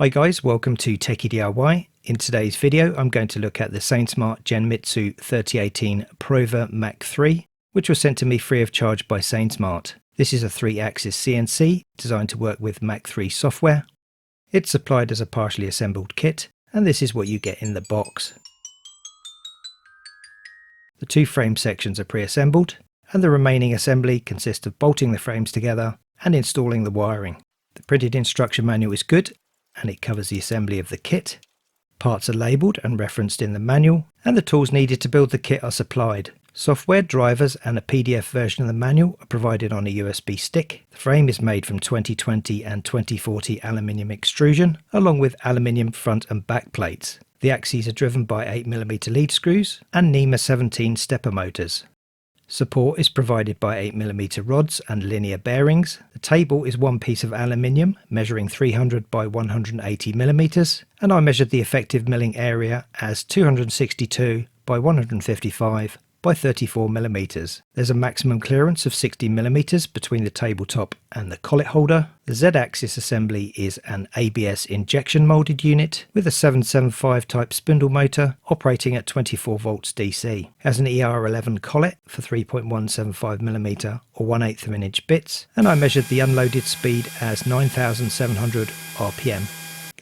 Hi guys, welcome to Techie DIY. In today's video I'm going to look at the Sainsmart Genmitsu 3018 PROVer Mach3, which was sent to me free of charge by Sainsmart. This is a 3-axis CNC designed to work with Mach3 software. It's supplied as a partially assembled kit, and this is what you get in the box. The two frame sections are pre-assembled, and the remaining assembly consists of bolting the frames together and installing the wiring. The printed instruction manual is good, and it covers the assembly of the kit. Parts are labelled and referenced in the manual, and the tools needed to build the kit are supplied. Software, drivers and a PDF version of the manual are provided on a USB stick. The frame is made from 2020 and 2040 aluminium extrusion, along with aluminium front and back plates. The axes are driven by 8mm lead screws and NEMA 17 stepper motors. Support is provided by 8mm rods and linear bearings. The table is one piece of aluminium measuring 300 by 180mm, and I measured the effective milling area as 262 by 155 by 34mm. There's a maximum clearance of 60mm between the tabletop and the collet holder. The Z-axis assembly is an ABS injection molded unit with a 775 type spindle motor operating at 24 volts DC. It has an ER11 collet for 3.175mm or 1/8 of an inch bits, and I measured the unloaded speed as 9,700 RPM.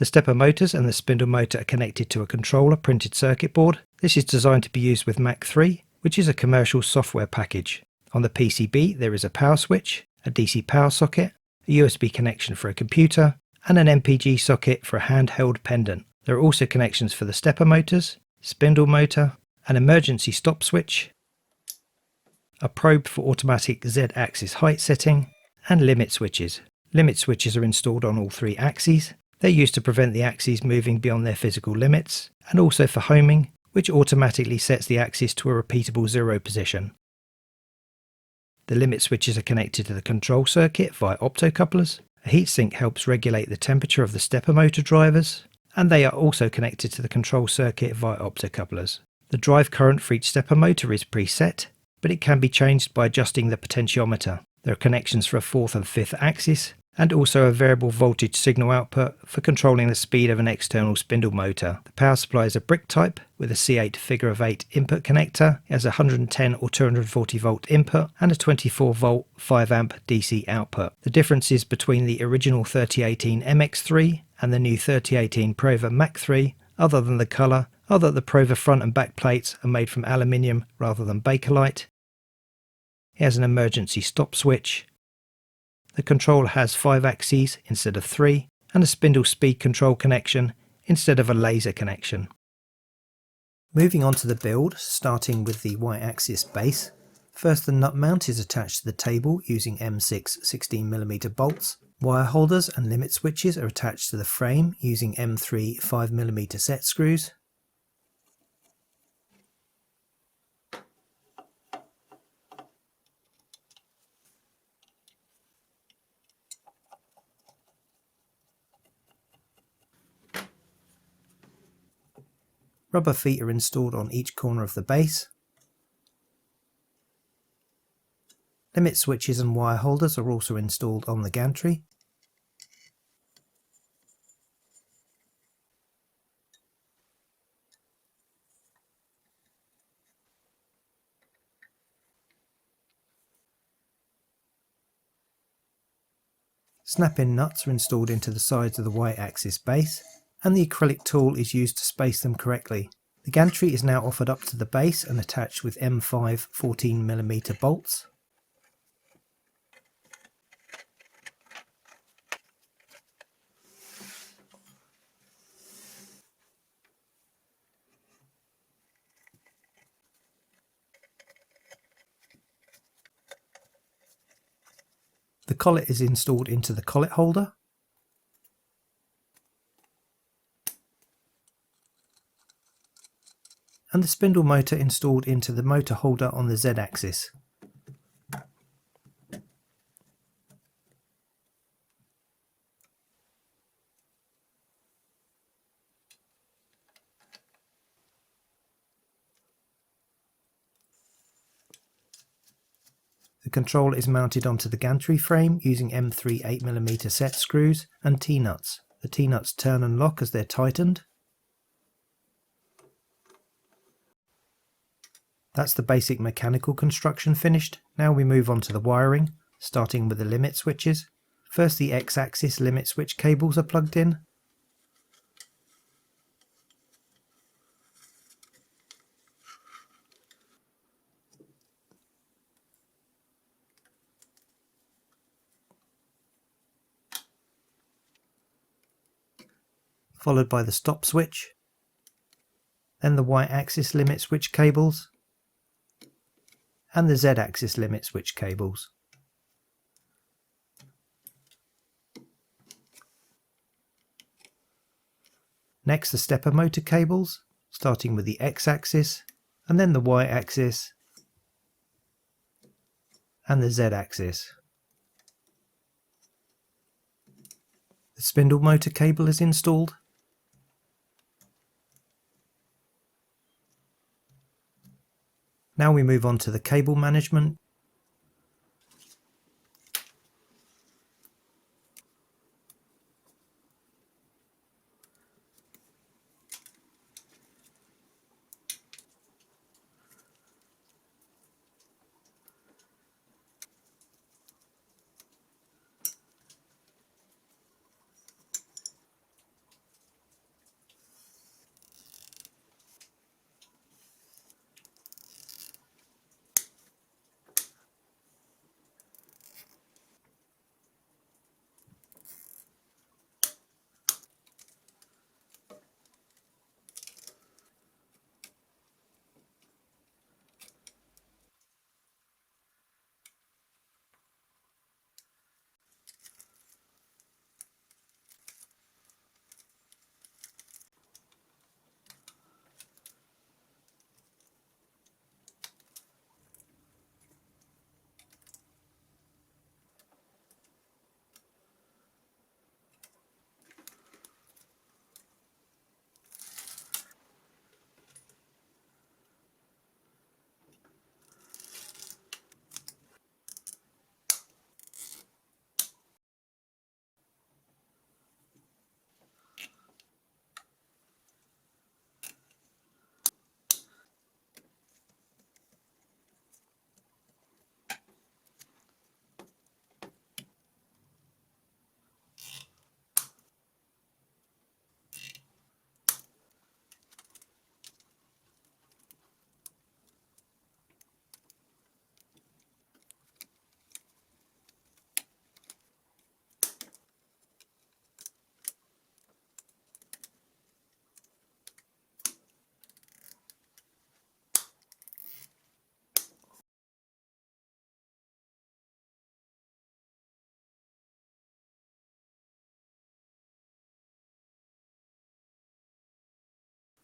The stepper motors and the spindle motor are connected to a controller printed circuit board. This is designed to be used with Mach3, which is a commercial software package. On the PCB there is a power switch, a DC power socket, a USB connection for a computer, and an MPG socket for a handheld pendant. There are also connections for the stepper motors, spindle motor, an emergency stop switch, a probe for automatic Z-axis height setting, and limit switches. Limit switches are installed on all 3 axes. They're used to prevent the axes moving beyond their physical limits, and also for homing, which automatically sets the axis to a repeatable 0 position. The limit switches are connected to the control circuit via optocouplers. A heatsink helps regulate the temperature of the stepper motor drivers, and they are also connected to the control circuit via optocouplers. The drive current for each stepper motor is preset, but it can be changed by adjusting the potentiometer. There are connections for a 4th and 5th axis, and also a variable voltage signal output for controlling the speed of an external spindle motor. The power supply is a brick type with a C8 figure of 8 input connector. It has a 110 or 240 volt input and a 24 volt 5 amp DC output. The differences between the original 3018 MX3 and the new 3018 PROVer Mach3, other than the colour, are that the PROVer front and back plates are made from aluminium rather than Bakelite. It has an emergency stop switch. The controller has 5 axes instead of 3, and a spindle speed control connection instead of a laser connection. Moving on to the build, starting with the Y-axis base. First, the nut mount is attached to the table using M6 16mm bolts. Wire holders and limit switches are attached to the frame using M3 5mm set screws. Rubber feet are installed on each corner of the base. Limit switches and wire holders are also installed on the gantry. Snap-in nuts are installed into the sides of the Y-axis base, and the acrylic tool is used to space them correctly. The gantry is now offered up to the base and attached with M5 14mm bolts. The collet is installed into the collet holder. And the spindle motor installed into the motor holder on the Z-axis. The controller is mounted onto the gantry frame using M3 8mm set screws and T-nuts. The T-nuts turn and lock as they're tightened. That's the basic mechanical construction finished. Now we move on to the wiring, starting with the limit switches. First, the X-axis limit switch cables are plugged in. Followed by the stop switch. Then the Y-axis limit switch cables. And the Z-axis limit switch cables. Next, the stepper motor cables, starting with the X-axis, and then the Y-axis, and the Z-axis. The spindle motor cable is installed. Now we move on to the cable management.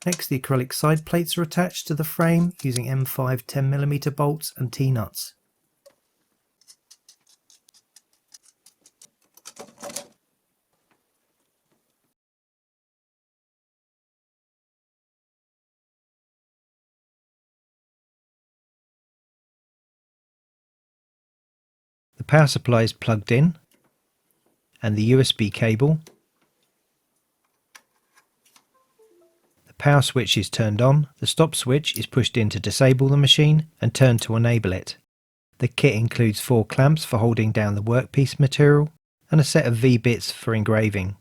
Next, the acrylic side plates are attached to the frame using M5 10mm bolts and T-nuts. The power supply is plugged in, and the USB cable. The power switch is turned on, the stop switch is pushed in to disable the machine and turned to enable it. The kit includes 4 clamps for holding down the workpiece material and a set of V-bits for engraving.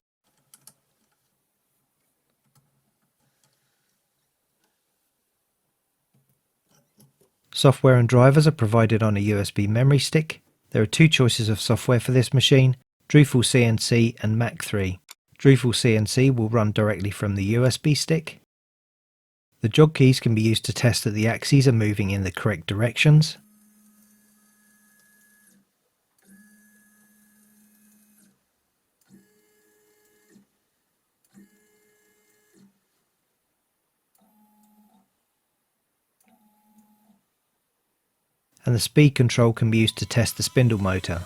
Software and drivers are provided on a USB memory stick. There are 2 choices of software for this machine, Drufel Cnc and Mach3. Drufel Cnc will run directly from the USB stick. The jog keys can be used to test that the axes are moving in the correct directions. And the speed control can be used to test the spindle motor.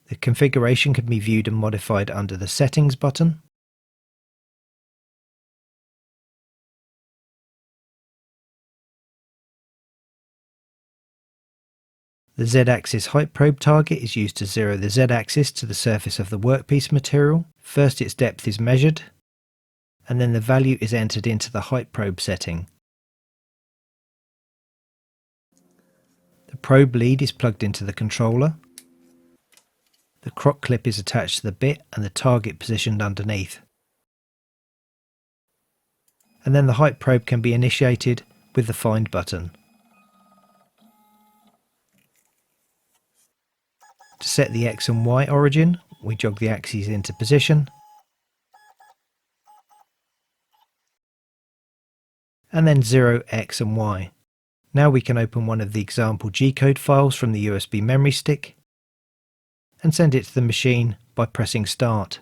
The configuration can be viewed and modified under the Settings button. The Z-axis height probe target is used to zero the Z-axis to the surface of the workpiece material. First its depth is measured, and then the value is entered into the height probe setting. The probe lead is plugged into the controller. The crock clip is attached to the bit and the target positioned underneath. And then the height probe can be initiated with the Find button. To set the X and Y origin, we jog the axes into position and then 0 X and Y. Now we can open one of the example G-code files from the USB memory stick and send it to the machine by pressing Start.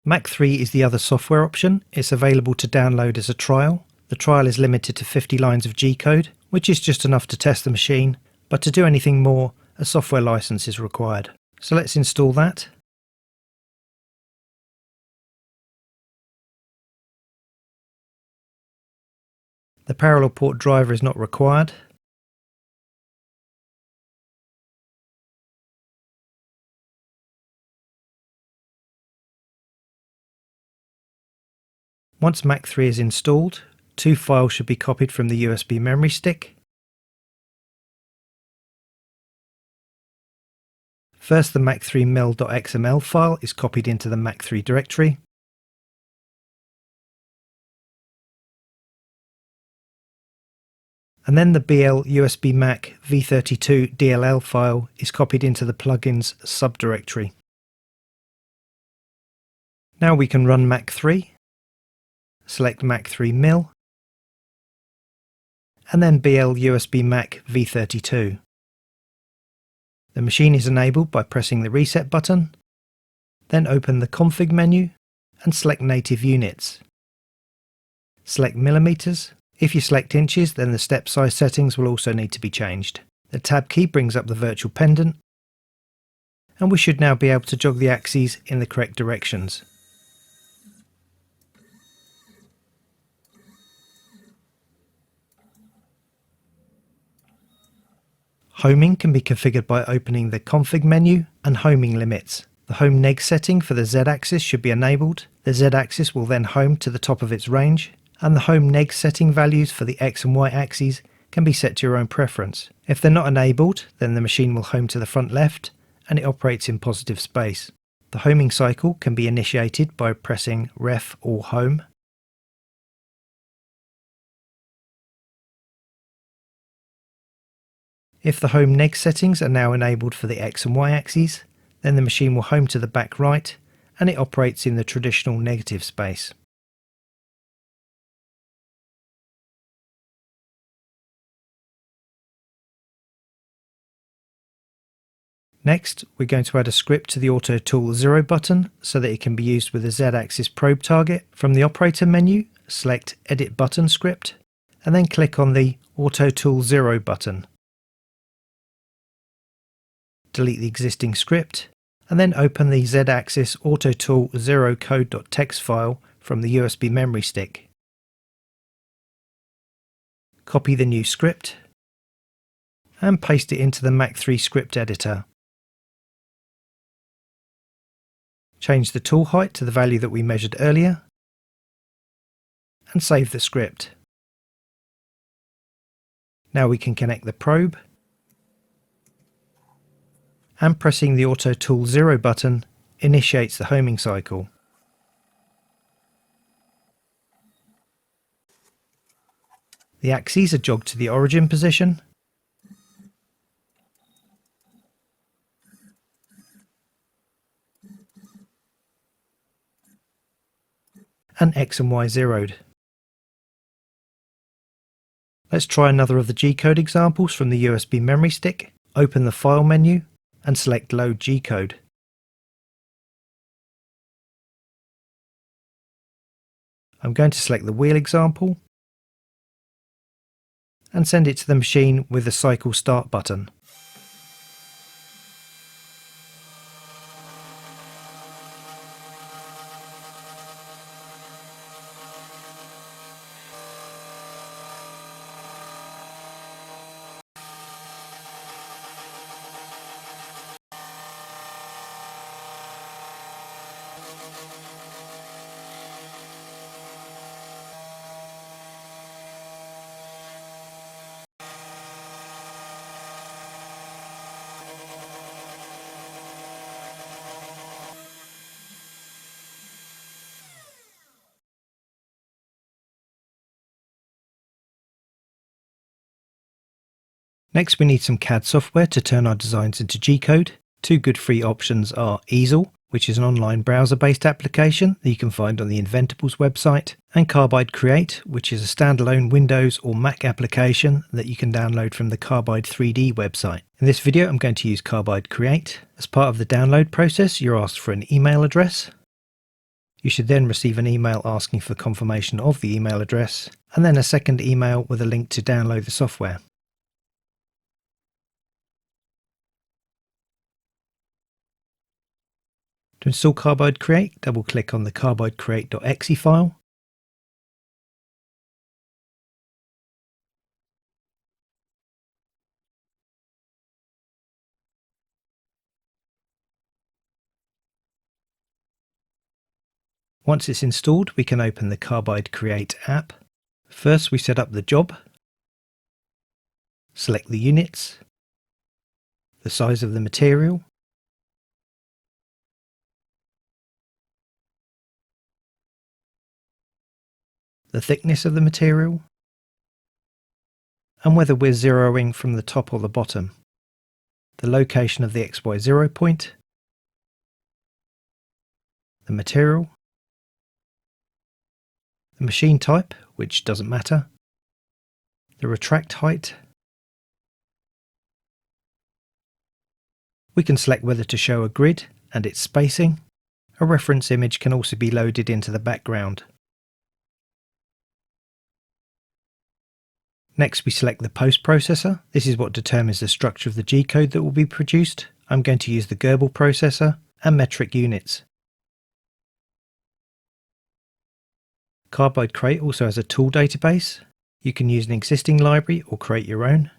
Mach3 is the other software option. It's available to download as a trial. The trial is limited to 50 lines of G-code, which is just enough to test the machine, but to do anything more, a software license is required. So let's install that. The parallel port driver is not required. Once Mach3 is installed, two files should be copied from the USB memory stick. First, the Mach3 mil.xml file is copied into the Mach3 directory. And then the BL USB Mac v32 DLL file is copied into the plugins subdirectory. Now we can run Mach3. Select Mach3 mil, and then BL USB Mac v32. The machine is enabled by pressing the reset button, then open the config menu and select native units. Select millimeters. If you select inches, then the step size settings will also need to be changed. The tab key brings up the virtual pendant, and we should now be able to jog the axes in the correct directions. Homing can be configured by opening the config menu and homing limits. The home neg setting for the Z-axis should be enabled. The Z-axis will then home to the top of its range, and the home neg setting values for the X and Y axes can be set to your own preference. If they're not enabled, then the machine will home to the front left and it operates in positive space. The homing cycle can be initiated by pressing Ref or Home. If the home neg settings are now enabled for the X and Y axes, then the machine will home to the back right and it operates in the traditional negative space. Next, we're going to add a script to the Auto Tool 0 button so that it can be used with the Z-axis probe target. From the operator menu, select Edit Button Script and then click on the Auto Tool 0 button. Delete the existing script and then open the Z-axis Auto Tool 0 code.txt file from the USB memory stick. Copy the new script and paste it into the Mach3 script editor. Change the tool height to the value that we measured earlier and save the script. Now we can connect the probe, and pressing the Auto Tool 0 button initiates the homing cycle. The axes are jogged to the origin position, and X and Y zeroed. Let's try another of the G-code examples from the USB memory stick. Open the File menu and select Load G-Code. I'm going to select the wheel example and send it to the machine with the Cycle Start button. Next we need some CAD software to turn our designs into G-code. Two good free options are Easel, which is an online browser-based application that you can find on the Inventables website, and Carbide Create, which is a standalone Windows or Mac application that you can download from the Carbide 3D website. In this video I'm going to use Carbide Create. As part of the download process, you're asked for an email address. You should then receive an email asking for confirmation of the email address, and then a second email with a link to download the software. To install Carbide Create, double-click on the carbidecreate.exe file. Once it's installed, we can open the Carbide Create app. First, we set up the job, select the units, the size of the material, the thickness of the material, and whether we're zeroing from the top or the bottom, the location of the XY0 point, the material, the machine type, which doesn't matter, the retract height. We can select whether to show a grid and its spacing. A reference image can also be loaded into the background. Next we select the post processor. This is what determines the structure of the G-code that will be produced. I'm going to use the Goebel processor and metric units. Carbide Create also has a tool database. You can use an existing library or create your own.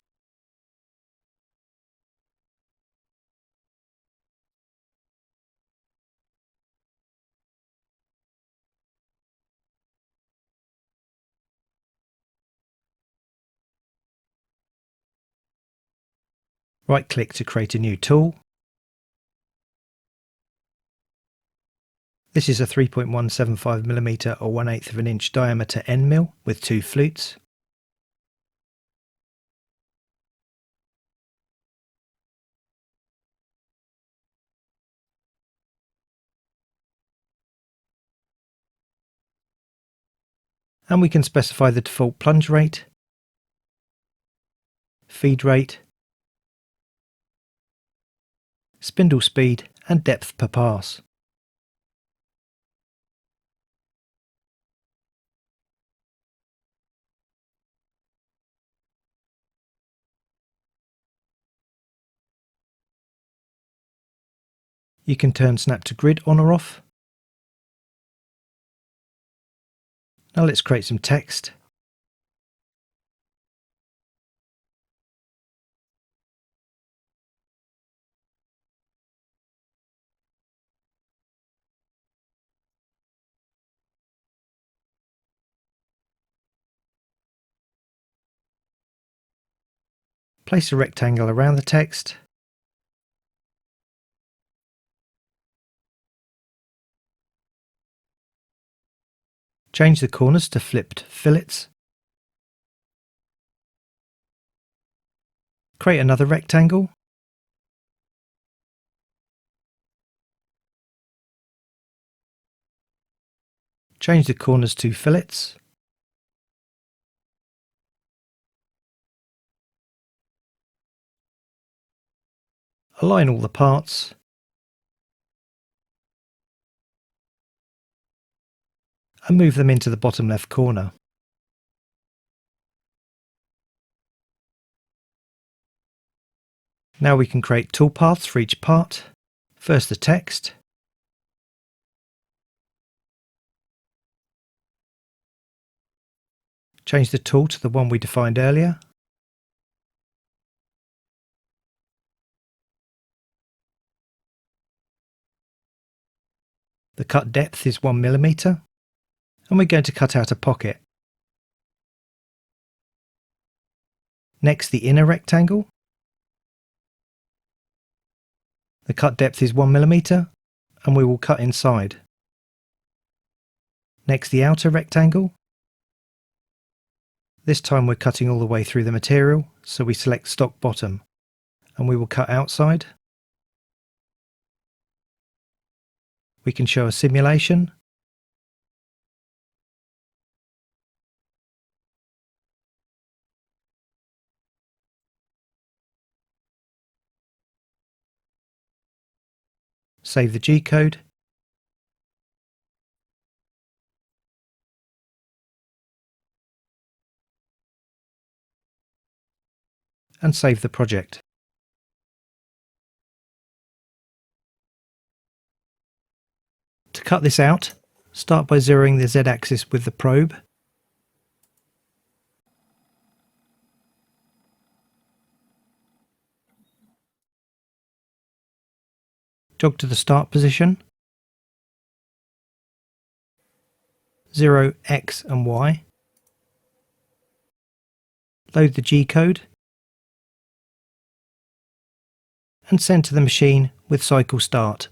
Right-click to create a new tool. This is a 3.175mm or 1/8 of an inch diameter end mill with two flutes. And we can specify the default plunge rate, feed rate, spindle speed and depth per pass. You can turn snap to grid on or off. Now let's create some text. Place a rectangle around the text. Change the corners to flipped fillets. Create another rectangle. Change the corners to fillets. Align all the parts. And move them into the bottom left corner. Now we can create toolpaths for each part. First the text. Change the tool to the one we defined earlier. The cut depth is 1 mm, and we're going to cut out a pocket. Next, the inner rectangle. The cut depth is 1 mm, and we will cut inside. Next, the outer rectangle. This time we're cutting all the way through the material, so we select stock bottom, and we will cut outside. We can show a simulation. Save the G-code. And save the project. To cut this out, start by zeroing the Z-axis with the probe. Jog to the start position. 0 X and Y. Load the G-code. And send to the machine with cycle start.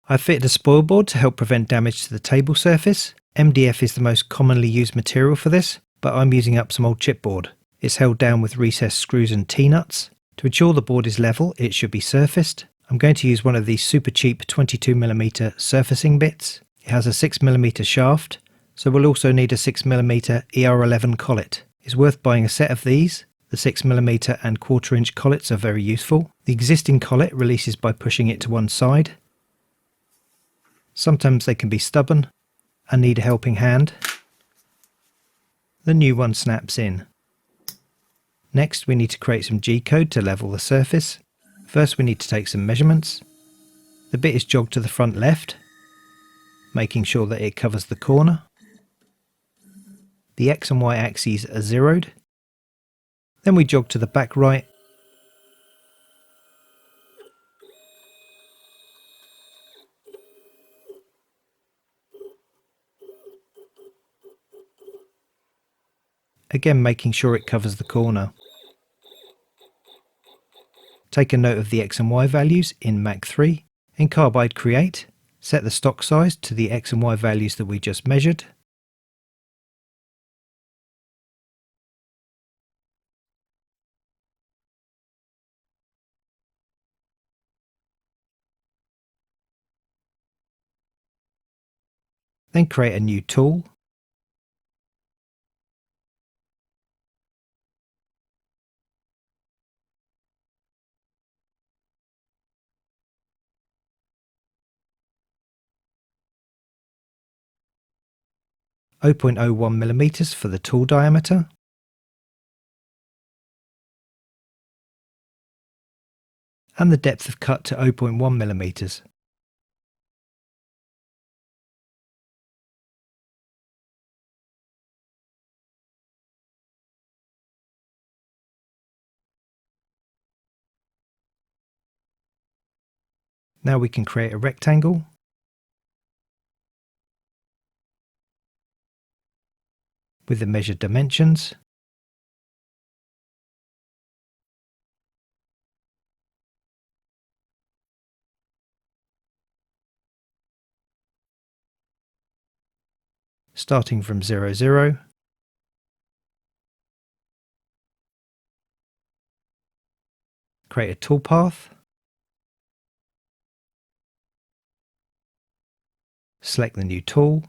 I've fitted a spoilboard to help prevent damage to the table surface. MDF is the most commonly used material for this, but I'm using up some old chipboard. It's held down with recessed screws and T-nuts. To ensure the board is level, it should be surfaced. I'm going to use one of these super cheap 22mm surfacing bits. It has a 6mm shaft, so we'll also need a 6mm ER11 collet. It's worth buying a set of these. The 6mm and 1/4 inch collets are very useful. The existing collet releases by pushing it to one side. Sometimes they can be stubborn and need a helping hand. The new one snaps in. Next we need to create some G-code to level the surface. First we need to take some measurements. The bit is jogged to the front left, making sure that it covers the corner. The X and Y axes are zeroed. Then we jog to the back right. Again making sure it covers the corner. Take a note of the X and Y values in Mach3. In Carbide Create, set the stock size to the X and Y values that we just measured. Then create a new tool. .01mm for the tool diameter. And the depth of cut to 0.1mm. Now we can create a rectangle. With the measured dimensions. Starting from 0, 0. Create a toolpath. Select the new tool.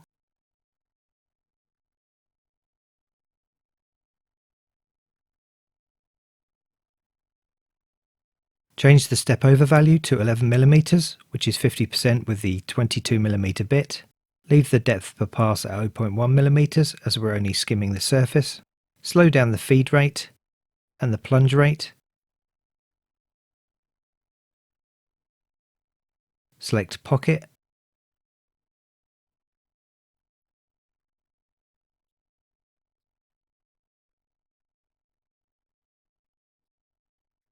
Change the step over value to 11mm, which is 50% with the 22mm bit. Leave the depth per pass at 0.1mm as we're only skimming the surface. Slow down the feed rate and the plunge rate. Select Pocket.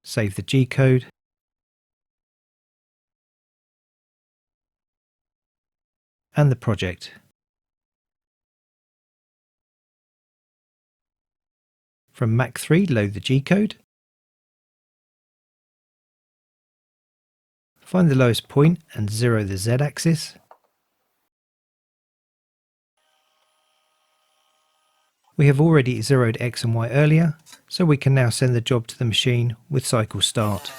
Save the G-code. And the project. From Mach3, load the G-code. Find the lowest point and zero the Z-axis. We have already zeroed X and Y earlier, so we can now send the job to the machine with cycle start.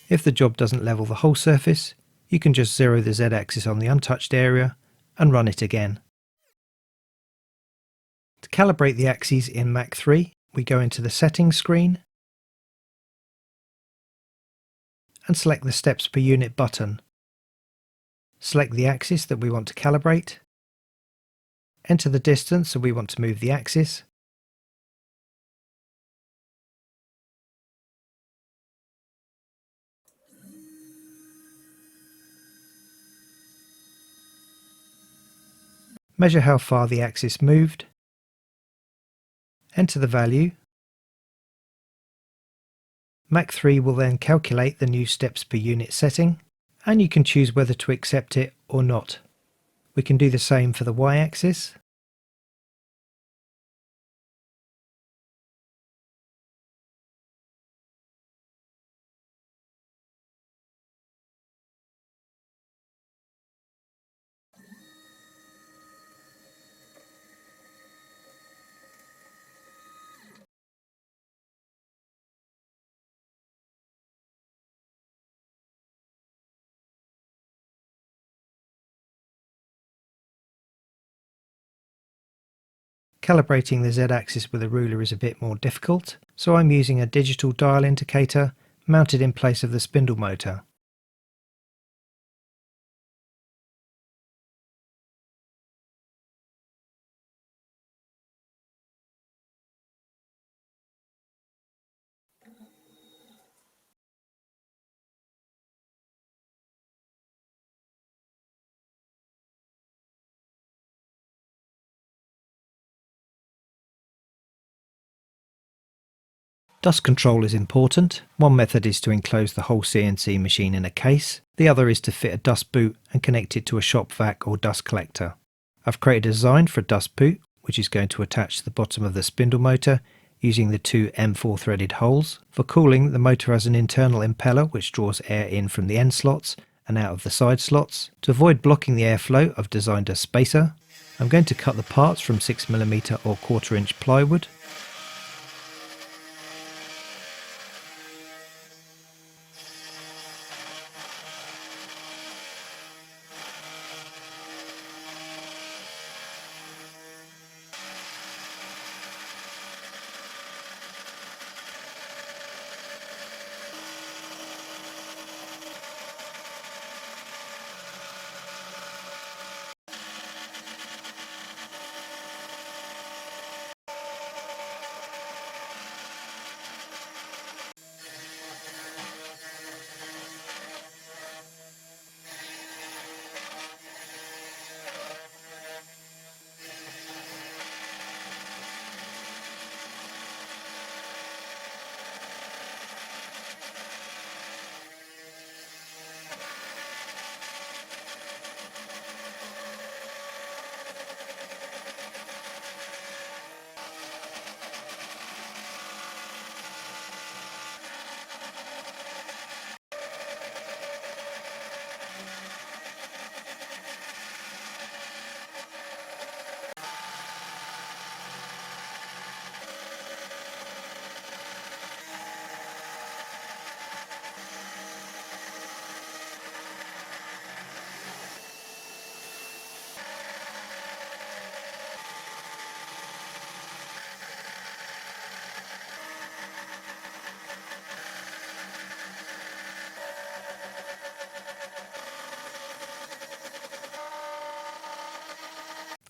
If the job doesn't level the whole surface, you can just zero the Z-axis on the untouched area and run it again. To calibrate the axes in Mach3, we go into the settings screen and select the steps per unit button. Select the axis that we want to calibrate, enter the distance that we want to move the axis, measure how far the axis moved, enter the value. Mach3 will then calculate the new steps per unit setting and you can choose whether to accept it or not. We can do the same for the y-axis. Calibrating the Z-axis with a ruler is a bit more difficult, so I'm using a digital dial indicator mounted in place of the spindle motor. Dust control is important. One method is to enclose the whole CNC machine in a case. The other is to fit a dust boot and connect it to a shop vac or dust collector. I've created a design for a dust boot, which is going to attach to the bottom of the spindle motor using the two M4 threaded holes. For cooling, the motor has an internal impeller which draws air in from the end slots and out of the side slots. To avoid blocking the airflow, I've designed a spacer. I'm going to cut the parts from 6mm or 1/4 inch plywood.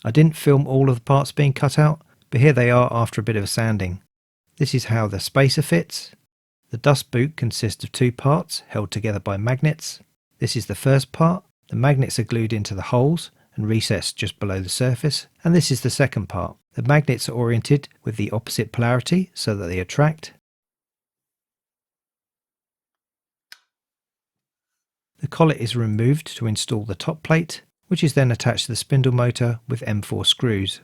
I didn't film all of the parts being cut out, but here they are after a bit of sanding. This is how the spacer fits. The dust boot consists of two parts held together by magnets. This is the first part. The magnets are glued into the holes and recessed just below the surface. And this is the second part. The magnets are oriented with the opposite polarity so that they attract. The collet is removed to install the top plate, which is then attached to the spindle motor with M4 screws.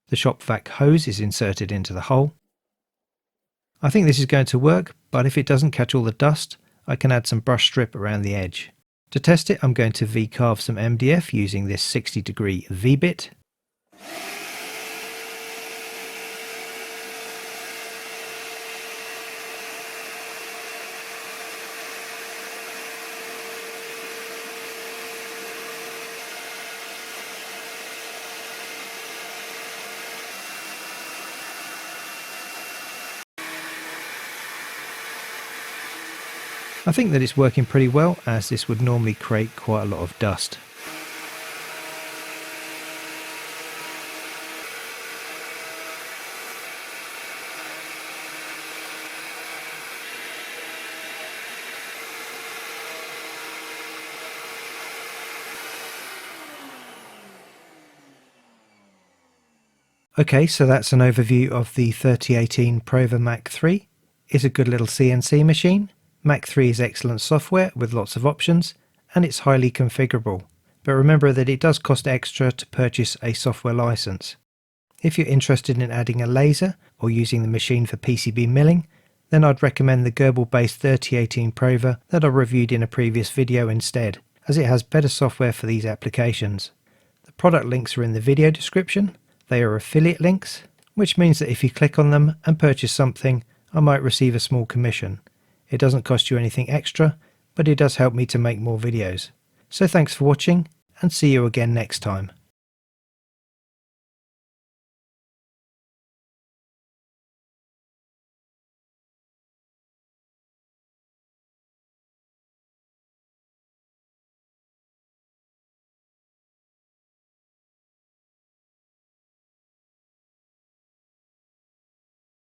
The shop vac hose is inserted into the hole. I think this is going to work, but if it doesn't catch all the dust, I can add some brush strip around the edge. To test it, I'm going to V-carve some MDF using this 60° V-bit. I think that it's working pretty well, as this would normally create quite a lot of dust. Okay, so that's an overview of the 3018 PROVer Mach3. It's a good little CNC machine. Mach3 is excellent software with lots of options, and it's highly configurable. But remember that it does cost extra to purchase a software license. If you're interested in adding a laser or using the machine for PCB milling, then I'd recommend the Gerbil-based 3018 PROVer that I reviewed in a previous video instead, as it has better software for these applications. The product links are in the video description. They are affiliate links, which means that if you click on them and purchase something, I might receive a small commission. It doesn't cost you anything extra, but it does help me to make more videos. So thanks for watching, and see you again next time.